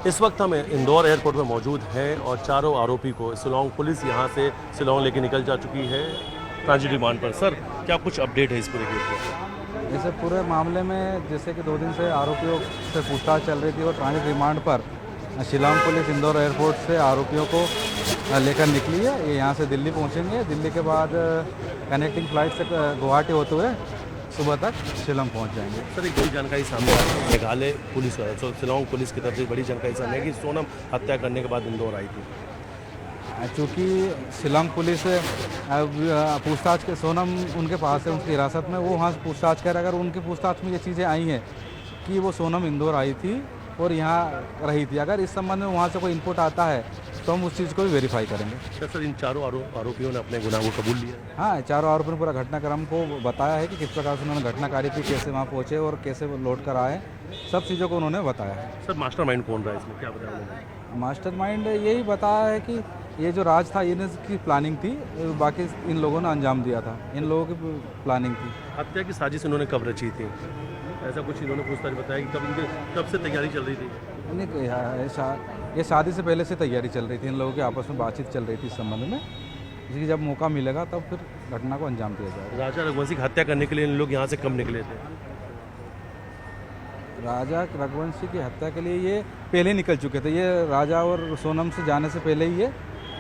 इस वक्त हम इंदौर एयरपोर्ट में मौजूद हैं और चारों आरोपी को शिलांग पुलिस यहां से शिलांग लेके निकल जा चुकी है ट्रांजिट रिमांड पर। सर, क्या कुछ अपडेट है इस पूरे केस में? इस पूरे मामले में जैसे कि 2 दिन से आरोपियों से पूछताछ चल रही थी और ट्रांजिट रिमांड पर शिलांग पुलिस इंदौर एयरपोर्ट से आरोपियों को लेकर निकली है। ये यहाँ से दिल्ली पहुँचेंगे। दिल्ली के बाद कनेक्टिंग फ्लाइट से गुवाहाटी होते हुए सुबह तक शिलांग पहुँच जाएंगे। सर, एक बड़ी जानकारी सामने आई है, मेघालय पुलिस शिलांग पुलिस की तरफ से बड़ी जानकारी सामने आई कि सोनम हत्या करने के बाद इंदौर आई थी। चूँकि शिलांग पुलिस पूछताछ के सोनम उनके पास है, उनकी हिरासत में, वो वहाँ से पूछताछ कर, अगर उनकी पूछताछ में ये चीज़ें आई हैं कि वो सोनम इंदौर आई थी और यहाँ रही थी, अगर इस संबंध में वहाँ से कोई इनपुट आता है तो हम उस चीज़ को भी वेरीफाई करेंगे। सर, इन चारों आरोपियों ने अपने गुनाह को कबूल लिया? हाँ, चारों आरोपियों ने पूरा घटनाक्रम को बताया है कि किस प्रकार से उन्होंने घटना करी थी, कैसे वहाँ पहुँचे और कैसे वो लौट कर आए, सब चीज़ों को उन्होंने बताया है। सर, मास्टरमाइंड कौन रहा है इसमें, क्या बताया उन्होंने? मास्टरमाइंड यही बताया है कि ये जो राज था इनकी प्लानिंग थी, बाकी इन लोगों ने अंजाम दिया था, इन लोगों की प्लानिंग थी। हत्या की साजिश इन्होंने कब रची थी, ऐसा कुछ इन्होंने पूछताछ बताया कि कब से तैयारी चल रही थी? नहीं, ये शादी से पहले से तैयारी चल रही थी, इन लोगों की आपस में बातचीत चल रही थी इस संबंध में, इसकी जब मौका मिलेगा तब फिर घटना को अंजाम दिया जाएगा। राजा रघुवंशी की हत्या करने के लिए इन लोग यहाँ से कब निकले थे? राजा रघुवंशी की हत्या के लिए ये पहले निकल चुके थे। ये राजा और सोनम से जाने से पहले ही ये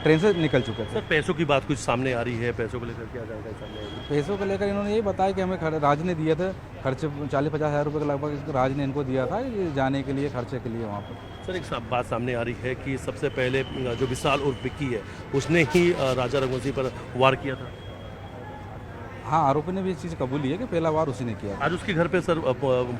ट्रेन से निकल चुके थे। सर, पैसों की बात कुछ सामने आ रही है, पैसों को लेकर क्या जानकारी सामने आई? पैसों को लेकर इन्होंने यही बताया कि हमें राज ने दिए थे खर्चे, 40-50 हज़ार रुपये के लगभग राज ने इनको दिया था ये जाने के लिए, खर्चे के लिए वहाँ पर। सर, एक बात सामने आ रही है कि सबसे पहले जो विशाल उर्फ विक्की है उसने ही राजा रघुवंशी पर वार किया था। हाँ, आरोपी ने भी इस चीज़ कबूली है कि पहला वार उसी ने किया। आज उसके घर पे सर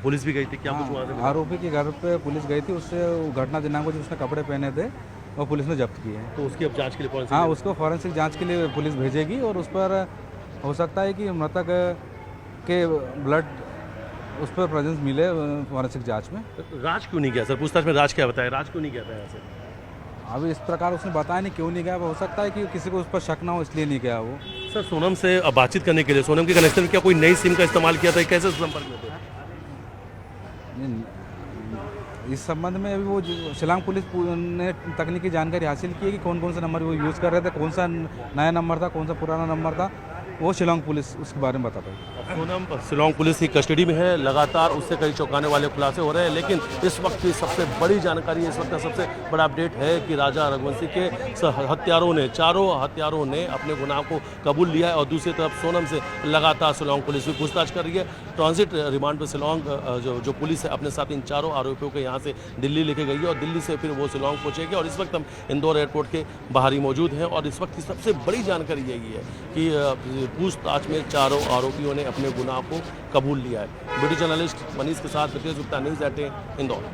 पुलिस भी गई थी, क्या कुछ वहाँ से? आरोपी के घर पे पुलिस गई थी, उससे घटना दिनांक को जो उसने कपड़े पहने थे वो पुलिस ने जब्त किए हैं। तो उसकी अब जांच के लिए हाँ, उसको फॉरेंसिक जांच के लिए पुलिस भेजेगी और उस पर हो सकता है कि मृतक के ब्लड उस पर प्रेजेंस मिले फॉरेंसिक जांच में। राज क्यों नहीं गया सर? पूछताछ में राज क्या बताया, राज क्यों नहीं गया था यहाँ से? अभी इस प्रकार उसने बताया नहीं क्यों नहीं गया, हो सकता है कि किसी को उस पर शक ना हो इसलिए नहीं गया वो। सर, सोनम से बातचीत करने के लिए सोनम के कनेक्शन में क्या कोई नई सिम का इस्तेमाल किया था, कैसे संपर्क में थे? इस संबंध में अभी वो शिलांग पुलिस ने तकनीकी जानकारी हासिल की है कि कौन कौन सा नंबर वो यूज़ कर रहे थे, कौन सा नया नंबर था, कौन सा पुराना नंबर था, वो शिलांग पुलिस उसके बारे में बता पाई। सोनम शिलांग पुलिस की कस्टडी में है, लगातार उससे कई चौंकाने वाले खुलासे हो रहे हैं, लेकिन इस वक्त की सबसे बड़ी जानकारी, इस वक्त का सबसे बड़ा अपडेट है कि राजा रघुवंशी के हत्यारों ने, चारों हत्यारों ने अपने गुनाह को कबूल लिया है और दूसरी तरफ सोनम से लगातार शिलांग पुलिस भी पूछताछ कर रही है। ट्रांजिट रिमांड पर शिलांग जो पुलिस है अपने साथ इन चारों आरोपियों को यहाँ से दिल्ली लेके गई है और दिल्ली से फिर वो शिलांग पहुँचेगी और इस वक्त हम इंदौर एयरपोर्ट के बाहर ही मौजूद हैं और इस वक्त की सबसे बड़ी जानकारी यही है कि पूछताछ में चारों आरोपियों ने अपने गुनाह को कबूल लिया है। वीडियो जर्नलिस्ट मनीष के साथ रितेश गुप्ता, न्यूज़ 18 इंदौर।